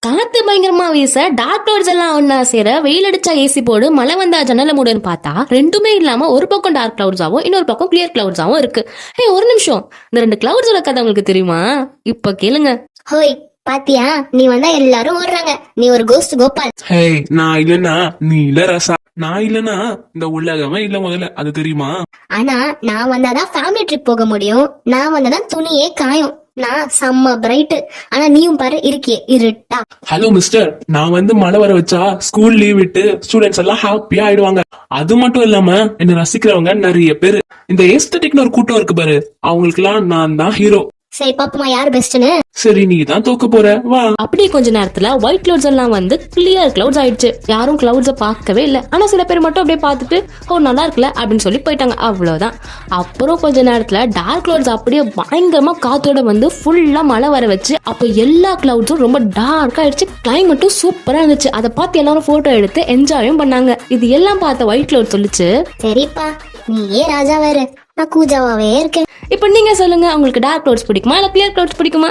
காத்து பயங்கரமா வீச டார்க் கிளவுட்ஸ் எல்லாம் ஒன்னா சேர வெயில் அடிச்சா ஏசி போடு மழை வந்தா ஜன்னல மூடுன்னு பார்த்தா ரெண்டுமே இல்லாம ஒரு பக்கம் டார்க் கிளவுட்ஸாவும் இன்னொரு பக்கம் கிளியர் கிளவுட்ஸாவும் இருக்கு. ஒரு நிமிஷம், இந்த ரெண்டு கிளவுட்ஸோட கதை உங்களுக்கு தெரியுமா? இப்ப கேளுங்க. ஹோய் பாத்தியா, நீ வந்தா எல்லாரும் ஓடுறாங்க, நீ ஒரு கோஸ்ட் கோபால். ஹே, நான் இல்லனா நீ இல்ல ரசா, நான் இல்லனா இந்த உலகமே இல்ல முதல்ல, அது தெரியுமா? ஆனா நான் வந்தாதான் ஃபேமிலி ட்ரிப் போக முடியும், நான் வந்தாதான் துணியே காயும், நான் செம்ம பிரைட். ஆனா நீயும் பாரு இருக்கியே இருட்டா. ஹலோ மிஸ்டர், நான் வந்து மழை வர வச்சா ஸ்கூல் லீவ் விட்டு ஸ்டூடெண்ட்ஸ் எல்லாம் ஹாப்பியா ஆயிடுவாங்க. அது மட்டும் இல்லாம என்ன ரசிக்கிறவங்க நிறைய பேரு. இந்த ஏஸ்தட்டிக்னு ஒரு கூட்டம் இருக்கு பாரு, அவங்களுக்கு எல்லாம் நான் தான் ஹீரோ. சரி பாப்போமா யார் பெஸ்ட்னு. சரி, நீ தான் தோக்க போற, வா. அப்படியே கொஞ்ச நேரத்துல ஒயிட் கிளவுட்ஸ் எல்லாம் வந்து கிளியர் கிளவுட்ஸ் ஆயிடுச்சு. யாரும் கிளவுட்ஸ பார்க்கவே இல்ல. ஆனா சில பேர் மட்டும் அப்படியே பார்த்துட்டு நல்லா இருக்குல்ல அப்படின்னு சொல்லி போயிட்டாங்க, அவ்வளவுதான். அப்புறம் கொஞ்ச நேரத்துல டார்க் கிளவுட்ஸ் அப்படியே பயங்கரமா காத்தோட வந்து ஃபுல்லா மழை வர வச்சு அப்போ எல்லா கிளவுட்ஸும் ரொம்ப டார்க் ஆயிடுச்சு. கிளைமேட்டும் சூப்பரா இருந்துச்சு. அதை பார்த்து எல்லாரும் போட்டோ எடுத்து என்ஜாயும் பண்ணாங்க. இது எல்லாம் பார்த்த ஒயிட் கிளவுட் சொல்லிச்சு, சரிப்பா நீ ஏன் ராஜா வேற, நான் கூஜாவாவே இருக்கேன். இப்ப நீங்க சொல்லுங்க, உங்களுக்கு டார்க் கிளவுட்ஸ் பிடிக்குமா இல்ல கிளியர் கிளவுட்ஸ் பிடிக்குமா?